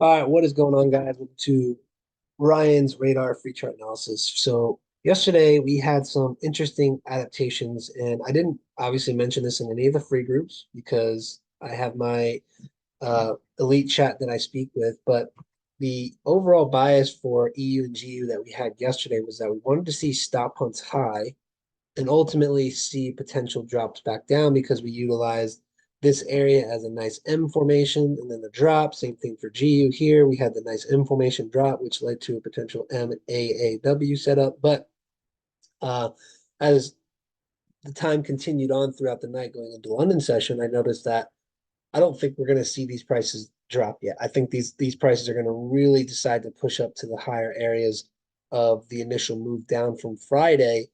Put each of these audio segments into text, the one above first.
All right, what is going on, guys? Welcome to Ryan's Radar Free Chart Analysis. So, yesterday we had some interesting adaptations, and I didn't obviously mention this in any of the free groups because I have my elite chat that I speak with. But the overall bias for EU and GU that we had yesterday was that we wanted to see stop hunts high and ultimately see potential drops back down because we utilized this area as a nice M formation and then the drop. Same thing for GU here. We had the nice M formation drop, which led to a potential MAAW setup. But uh, as the time continued on throughout the night going into the London session, I noticed that I don't think we're going to see these prices drop yet. I think these prices are going to really decide to push up to the higher areas of the initial move down from Friday,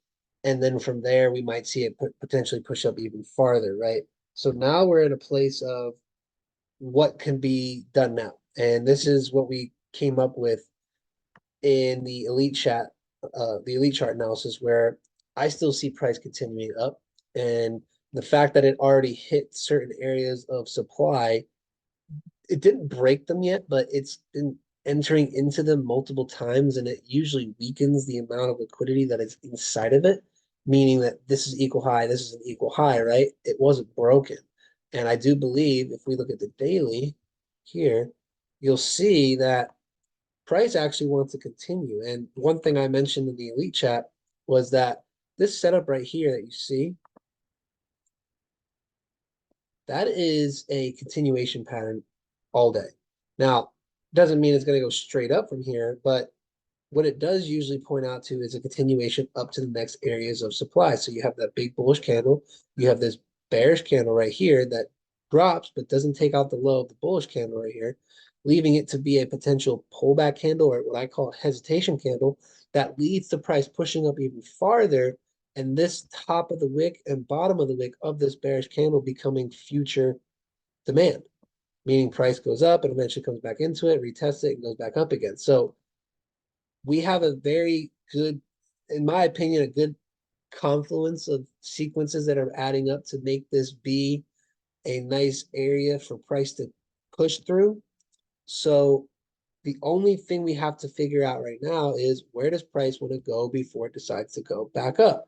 and then from there we might see it potentially push up even farther, right? So now we're in a place of what can be done now, and this is what we came up with in the elite chart analysis, where I still see price continuing up, and the fact that it already hit certain areas of supply, it didn't break them yet, but it's been entering into them multiple times, and it usually weakens the amount of liquidity that is inside of it, meaning that this is equal high, this is an equal high, right? It wasn't broken. And I do believe if we look at the daily here, you'll see that price actually wants to continue. And one thing I mentioned in the elite chat was that this setup right here that you see, that is a continuation pattern all day. Now, doesn't mean it's going to go straight up from here, but what it does usually point out to is a continuation up to the next areas of supply. So you have that big bullish candle, you have this bearish candle right here that drops but doesn't take out the low of the bullish candle right here, leaving it to be a potential pullback candle, or what I call a hesitation candle, that leads to price pushing up even farther, and this top of the wick and bottom of the wick of this bearish candle becoming future demand, meaning price goes up and eventually comes back into it, retests it, and goes back up again. So we have a very good, in my opinion, a good confluence of sequences that are adding up to make this be a nice area for price to push through. So the only thing we have to figure out right now is, where does price want to go before it decides to go back up?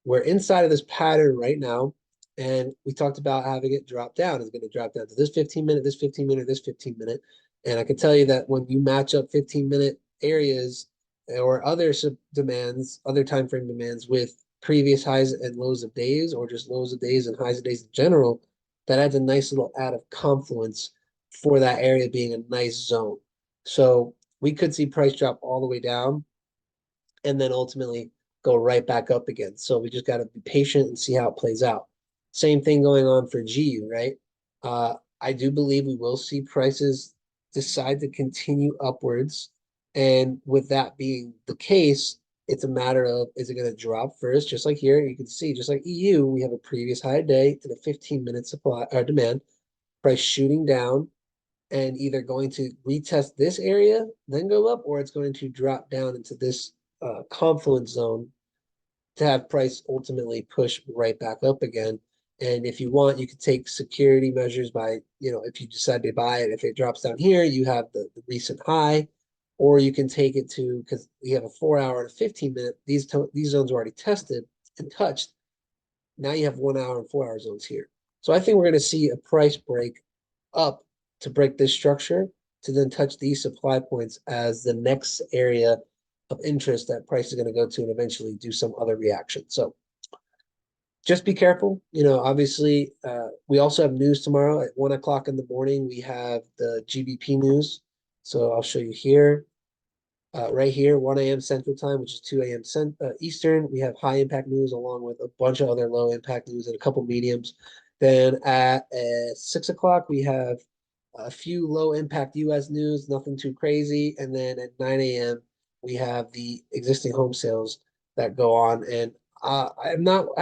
We're inside of this pattern right now, and we talked about having it drop down. It's going to drop down to this 15 minute, this 15 minute, this 15 minute. And I can tell you that when you match up 15-minute areas or other demands, other time frame demands, with previous highs and lows of days, or just lows of days and highs of days in general, that adds a nice little add of confluence for that area being a nice zone. So we could see price drop all the way down and then ultimately go right back up again. So we just got to be patient and see how it plays out. Same thing going on for GU, right? I do believe we will see prices decide to continue upwards. And with that being the case, it's a matter of, is it going to drop first? Just like here, you can see, just like EU, we have a previous high day to the 15-minute supply or demand, price shooting down and either going to retest this area, then go up, or it's going to drop down into this confluence zone to have price ultimately push right back up again. And if you want, you could take security measures by, if you decide to buy it, if it drops down here, you have the recent high, or you can take it to, because we have a 4 hour and a 15 minute, these zones are already tested and touched. Now you have 1 hour and 4 hour zones here. So I think we're going to see a price break up to break this structure to then touch these supply points as the next area of interest that price is going to go to and eventually do some other reaction. So just be careful. Obviously, we also have news tomorrow at 1 o'clock in the morning. We have the GBP news. So I'll show you here. Right here, 1 a.m. Central Time, which is 2 a.m. Eastern. We have high impact news along with a bunch of other low impact news and a couple mediums. Then at 6 o'clock, we have a few low impact US news, nothing too crazy. And then at 9 a.m., we have the existing home sales that go on. And I've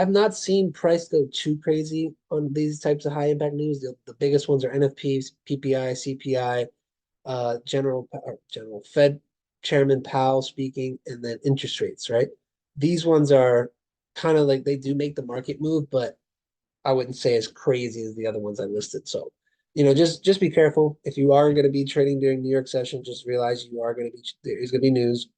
not seen price go too crazy on these types of high impact news. The biggest ones are NFPs, PPI, CPI, General Fed Chairman Powell speaking, and then interest rates, right? These ones are kind of like, they do make the market move, but I wouldn't say as crazy as the other ones I listed. So just be careful. If you are going to be trading during New York session, just realize you are going to be there's going to be news.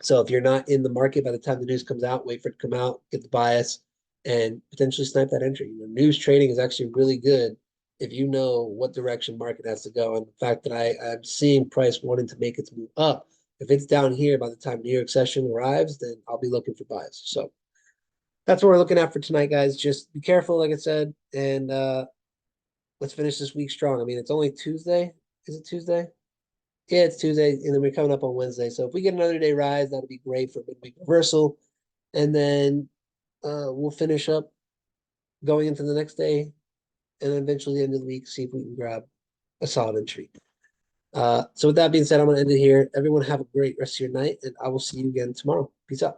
So if you're not in the market by the time the news comes out, wait for it to come out, get the bias, and potentially snipe that entry. News trading is actually really good if you know what direction market has to go. And the fact that I'm seeing price wanting to make its move up. If it's down here by the time New York session arrives, then I'll be looking for buys. So that's what we're looking at for tonight, guys. Just be careful, like I said, and let's finish this week strong. I mean, it's only Tuesday. Is it Tuesday? Yeah, it's Tuesday, and then we're coming up on Wednesday. So if we get another day rise, that'll be great for midweek reversal. And then we'll finish up going into the next day, and then eventually the end of the week, see if we can grab a solid entry. So with that being said, I'm going to end it here. Everyone have a great rest of your night, and I will see you again tomorrow. Peace out.